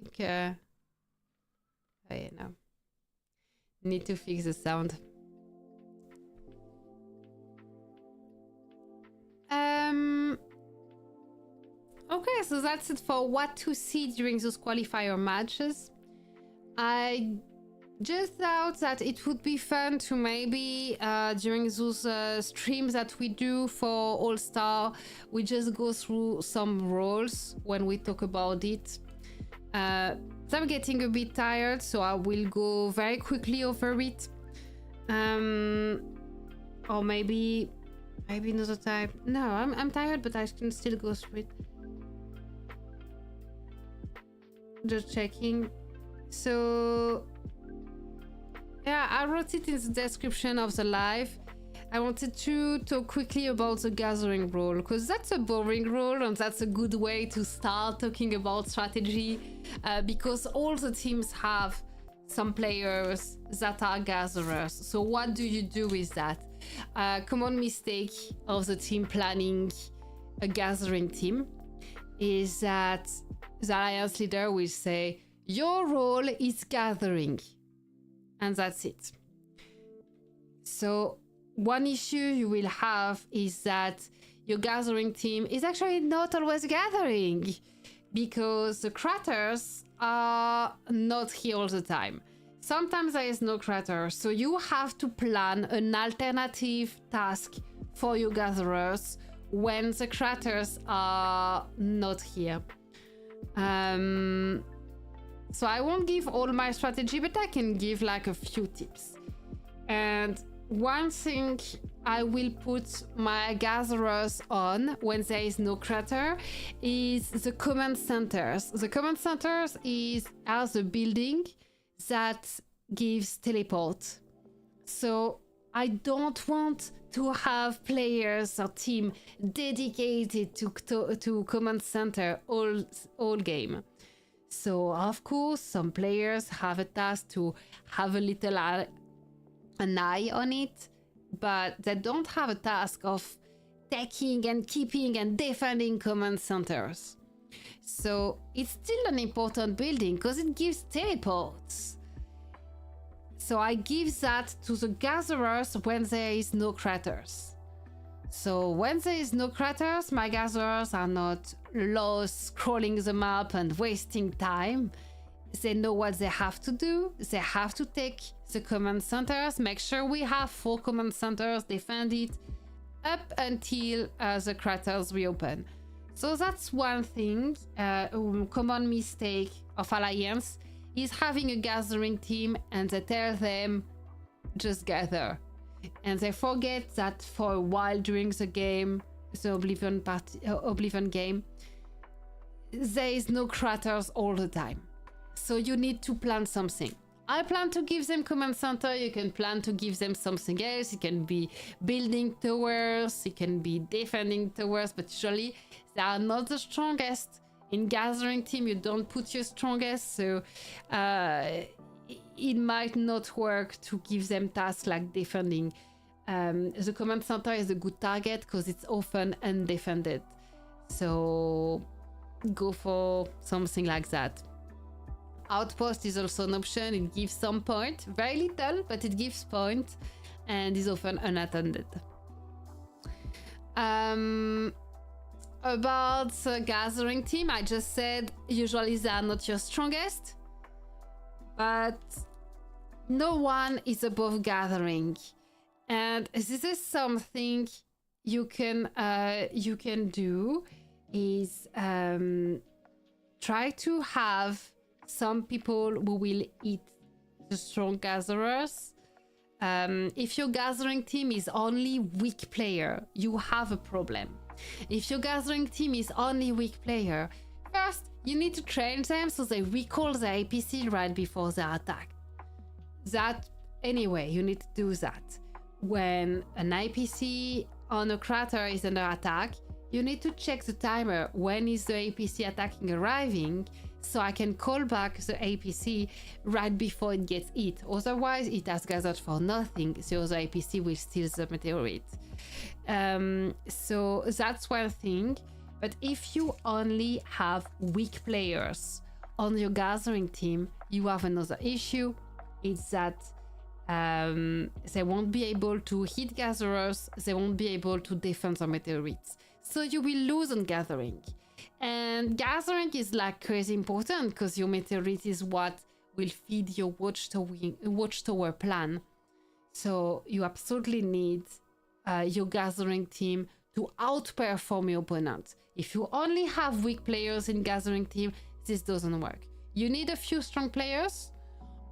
Okay. Oh yeah, no. Need to fix the sound. Okay, so that's it for what to see during those qualifier matches. I just thought that it would be fun to maybe during those streams that we do for All-Star, we just go through some roles when we talk about it. So I'm getting a bit tired, so I will go very quickly over it. Or maybe another time. No, I'm tired, but I can still go through it. Just checking. So yeah, I wrote it in the description of the live. I wanted to talk quickly about the gathering role, because that's a boring role and that's a good way to start talking about strategy, because all the teams have some players that are gatherers. So what do you do with that? Common mistake of the team planning a gathering team is that the alliance leader will say, your role is gathering, and that's it. So one issue you will have is that your gathering team is actually not always gathering, because the craters are not here all the time. Sometimes there is no crater, so you have to plan an alternative task for your gatherers when the craters are not here. So I won't give all my strategy, but I can give like a few tips. And one thing I will put my gatherers on when there is no crater is the command centers. The command centers are the building that gives teleport. So I don't want to have players or team dedicated to command center all game. So of course some players have a task to have a little an eye on it, but they don't have a task of taking and keeping and defending command centers. So it's still an important building because it gives teleports. So I give that to the gatherers when there is no craters. So when there is no craters, my gatherers are not lost scrolling the map and wasting time. They know what they have to do. They have to take the command centers, make sure we have 4 command centers, defend it up until the craters reopen. So that's one thing. Common mistake of Alliance is having a gathering team and they tell them just gather, and they forget that for a while during the game, the Oblivion game, there is no craters all the time. So you need to plan something. I plan to give them command center. You can plan to give them something else. It can be building towers. It can be defending towers. But usually they are not the strongest. In gathering team, you don't put your strongest. So it might not work to give them tasks like defending. The command center is a good target because it's often undefended. So go for something like that. Outpost is also an option. It gives some point, very little, but it gives point and is often unattended. About the gathering team, I just said usually they are not your strongest, but no one is above gathering, and this is something you can do is try to have some people who will eat the strong gatherers. If your gathering team is only weak player, you have a problem. If your gathering team is only weak player, first you need to train them so they recall the APC right before they attack. That anyway, you need to do that. When an APC on a crater is under attack, you need to check the timer. When is the APC attacking arriving? So I can call back the APC right before it gets hit. Otherwise, it has gathered for nothing, so the APC will steal the meteorite. So that's one thing. But if you only have weak players on your gathering team, you have another issue. It's that they won't be able to hit gatherers, they won't be able to defend the meteorites. So you will lose on gathering. And gathering is like crazy important because your meteorite is what will feed your watchtower plan. So you absolutely need your gathering team to outperform your opponent. If you only have weak players in gathering team, this doesn't work. You need a few strong players,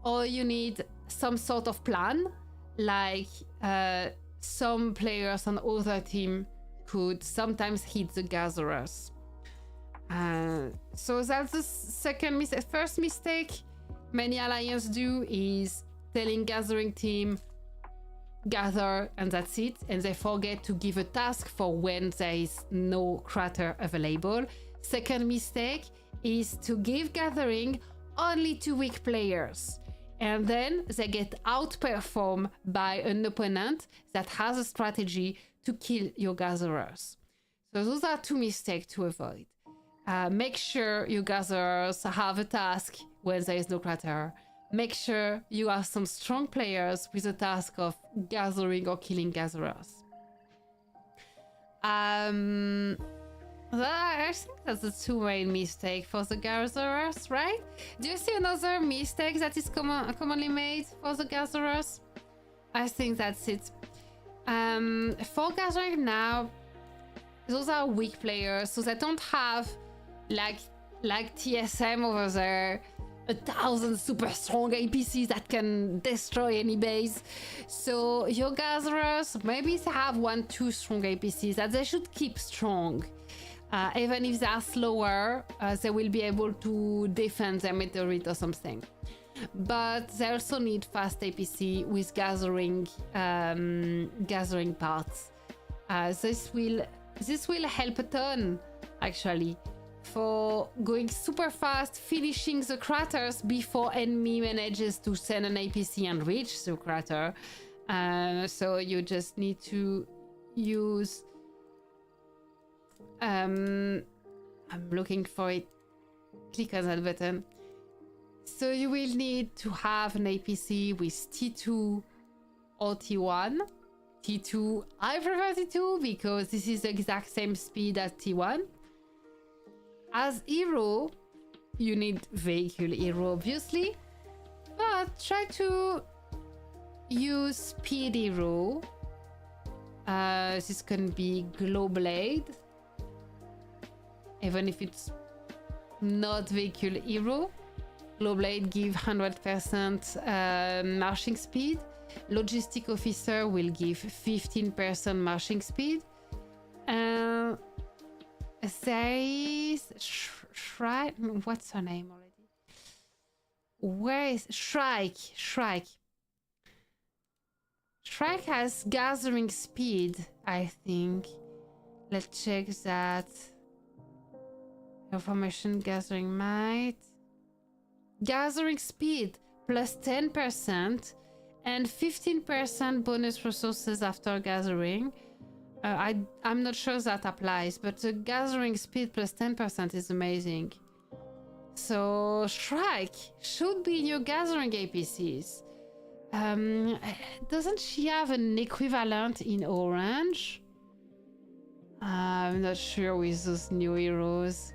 or you need some sort of plan, like some players on other team could sometimes hit the gatherers. So that's the second mistake. First mistake many alliances do is telling gathering team gather and that's it, and they forget to give a task for when there is no crater available. Second mistake is to give gathering only to weak players, and then they get outperformed by an opponent that has a strategy to kill your gatherers. So those are two mistakes to avoid. Make sure your gatherers have a task when there is no crater. Make sure you have some strong players with a task of gathering or killing gatherers. I think that's the two main mistakes for the gatherers, right? Do you see another mistake that is commonly made for the gatherers? I think that's it. For gathering now, those are weak players, so they don't have like TSM over there, 1,000 super strong APCs that can destroy any base. So your gatherers, maybe they have 1-2 strong APCs that they should keep strong. Even if they are slower, they will be able to defend their meteorite or something. But they also need fast APC with gathering parts. This will help a ton, actually, for going super fast, finishing the craters before enemy manages to send an APC and reach the crater. So you just need to use... I'm looking for it. Click on that button. So you will need to have an APC with T2 or T1. T2, I prefer T2 because this is the exact same speed as T1. As hero, you need vehicle hero, obviously, but try to use speed hero. This can be glow blade, even if it's not vehicle hero. Glow blade give 100% marching speed. Logistic officer will give 15% marching speed. There is Shrine. What's her name already? Where is Shrike? Shrike. Shrike has gathering speed, I think. Let's check that. Information gathering might. Gathering speed plus 10% and 15% bonus resources after gathering. I'm not sure that applies, but the gathering speed plus 10% is amazing. So Shrike should be in your gathering APCs. Doesn't she have an equivalent in orange? I'm not sure with those new heroes.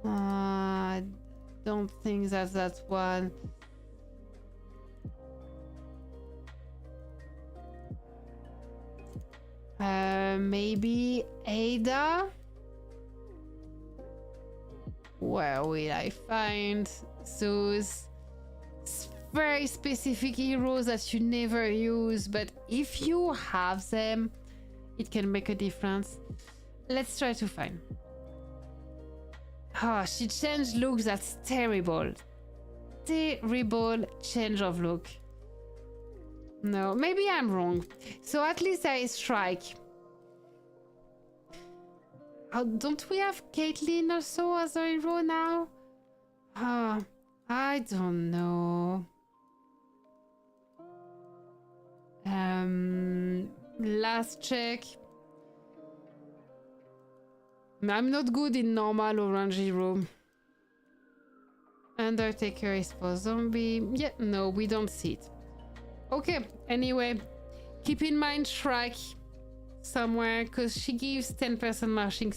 I don't think that's one. Maybe Ada? Where will I find those very specific heroes that you never use, but if you have them, it can make a difference. Let's try to find. Oh, she changed looks. That's terrible. Terrible change of look. No, maybe I'm wrong. So at least there is Shrike. Oh, don't we have Caitlyn also as a hero now? Oh, I don't know. Last check. I'm not good in normal orange hero. Undertaker is for zombie. Yeah, no, we don't see it. Okay, anyway, keep in mind Shrike somewhere, because she gives 10% marching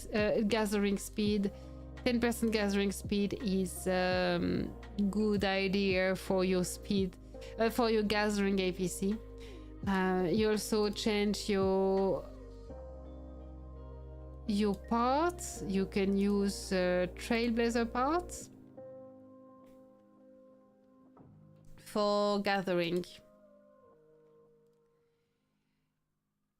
gathering speed. 10% gathering speed is good idea for your speed, for your gathering APC. You also change your parts. You can use Trailblazer parts for gathering.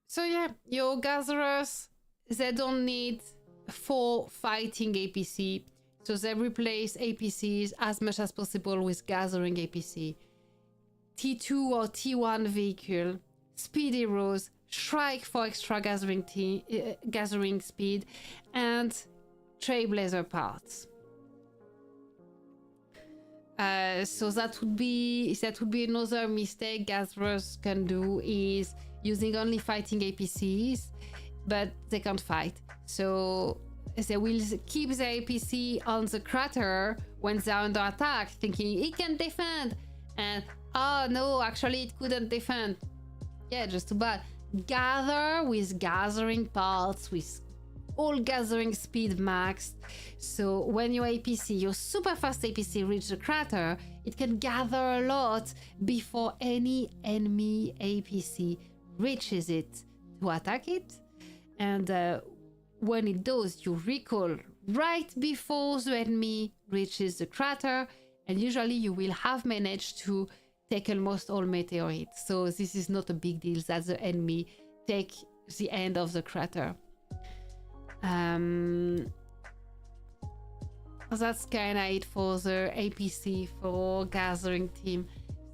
So yeah, your gatherers, they don't need 4 fighting APC, so they replace APCs as much as possible with gathering APC. T2 or T1 vehicle, speed heroes, Shrike for extra gathering speed, and Trailblazer parts. So that would be another mistake gatherers can do, is using only fighting APCs, but they can't fight. So they will keep the APC on the crater when they're under attack, thinking it can defend, and oh no, actually it couldn't defend. Yeah, just too bad. Gather with gathering parts, with all gathering speed maxed. So when your APC, your super fast APC, reaches the crater, it can gather a lot before any enemy APC reaches it to attack it. And when it does, you recall right before the enemy reaches the crater, and usually you will have managed to take almost all meteorites. So this is not a big deal that the enemy take the end of the crater. That's kind of it for the APC for gathering team.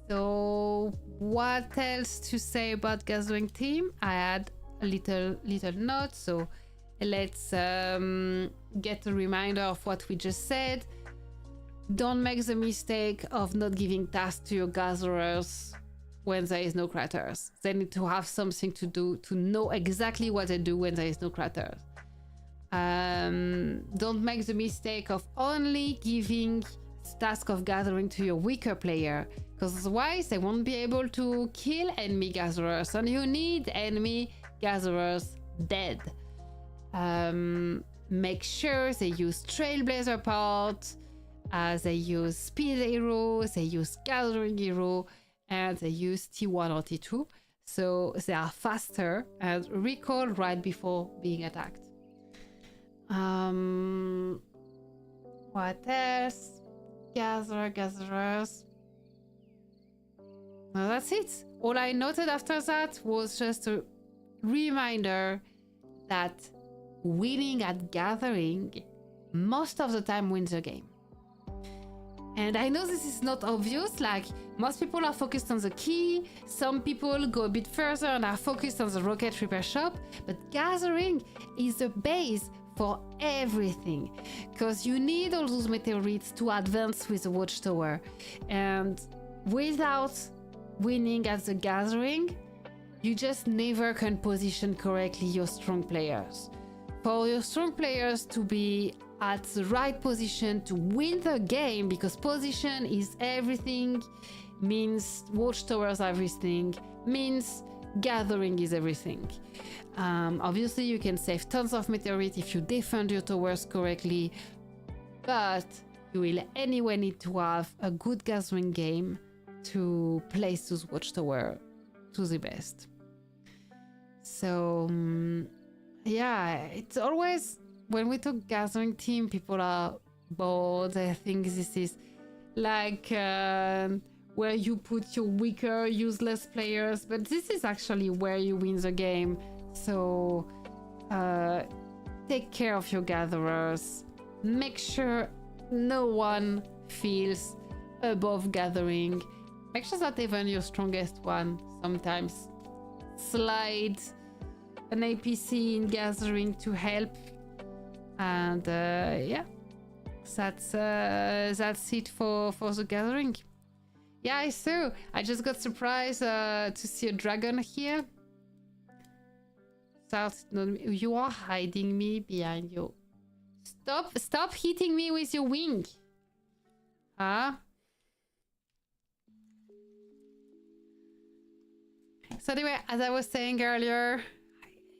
So what else to say about gathering team? I had a little note, so let's get a reminder of what we just said. Don't make the mistake of not giving tasks to your gatherers when there is no craters. They need to have something to do, to know exactly what they do when there is no craters. Don't make the mistake of only giving task of gathering to your weaker player, because otherwise they won't be able to kill enemy gatherers, and you need enemy gatherers dead. Make sure they use Trailblazer parts, they use speed heroes, they use gathering hero, and they use T1 or T2, so they are faster and recall right before being attacked. What else? Gatherers. No, that's it. All I noted after that was just a reminder that winning at gathering most of the time wins the game. And I know this is not obvious, like most people are focused on the key, some people go a bit further and are focused on the rocket repair shop, but gathering is the base for everything, because you need all those meteorites to advance with the watchtower. And without winning at the gathering, you just never can position correctly your strong players. For your strong players to be at the right position to win the game, because position is everything, means watchtowers everything, means gathering is everything. Obviously you can save tons of meteorite if you defend your towers correctly, but you will anyway need to have a good gathering game to place those watchtower to the best. So yeah, it's always, when we talk gathering team, people are bored. I think this is like where you put your weaker, useless players, but this is actually where you win the game. So take care of your gatherers. Make sure no one feels above gathering. Make sure that even your strongest one sometimes slide an APC in gathering to help. And yeah, that's it for the gathering. Yeah, I saw. I just got surprised to see a dragon here. You are hiding me behind you. Stop hitting me with your wing. Huh? So anyway, as I was saying earlier,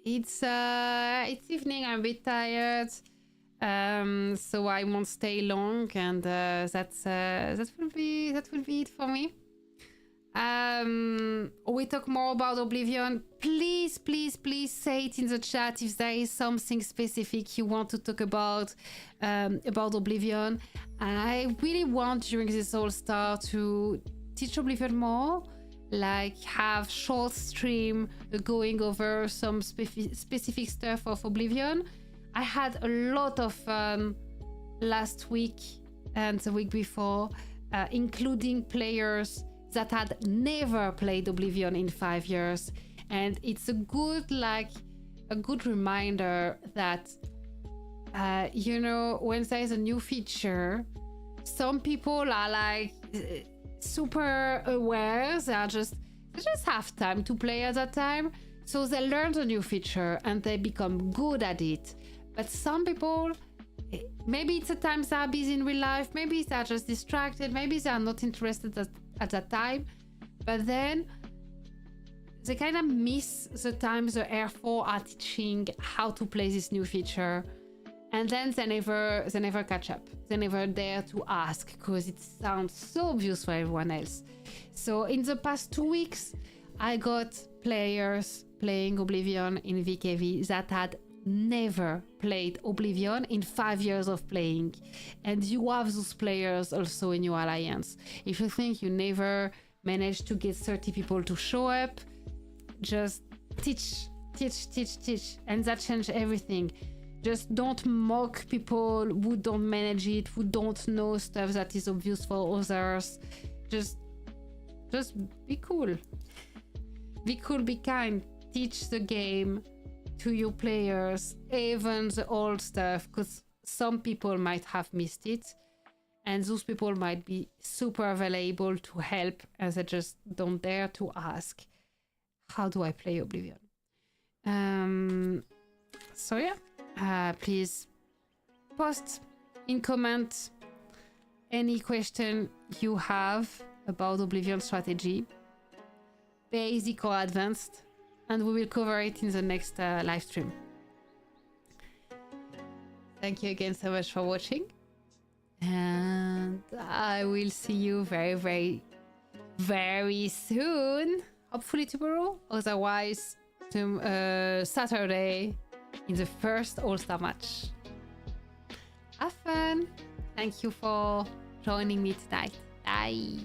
it's evening. I'm a bit tired, so I won't stay long, and that will be it for me. We talk more about Oblivion. Please say it in the chat if there is something specific you want to talk about Oblivion. I really want during this All-Star to teach Oblivion more, like have short stream going over some specific stuff of Oblivion. I had a lot of fun last week and the week before, including players that had never played Oblivion in 5 years, and it's a good reminder that you know, when there is a new feature, some people are like super aware. They just have time to play at that time, so they learn the new feature and they become good at it. But some people, maybe it's at times they are busy in real life, maybe they are just distracted, maybe they are not interested at that time, but then they kind of miss the time the Air 4 are teaching how to play this new feature, and then they never catch up. They never dare to ask because it sounds so obvious for everyone else. So in the past 2 weeks, I got players playing Oblivion in VKV that had never played Oblivion in 5 years of playing, and you have those players also in your alliance. If you think you never managed to get 30 people to show up, just teach, and that changed everything. Just don't mock people who don't manage it, who don't know stuff that is obvious for others. Just be cool. Be cool, be kind. Teach the game to your players, even the old stuff, because some people might have missed it, and those people might be super available to help, and they just don't dare to ask, how do I play Oblivion? So yeah, please post in comment any question you have about Oblivion strategy, basic or advanced, and we will cover it in the next live stream. Thank you again so much for watching, and I will see you very, very, very soon. Hopefully tomorrow, otherwise Saturday in the first All-Star match. Have fun. Thank you for joining me tonight. Bye.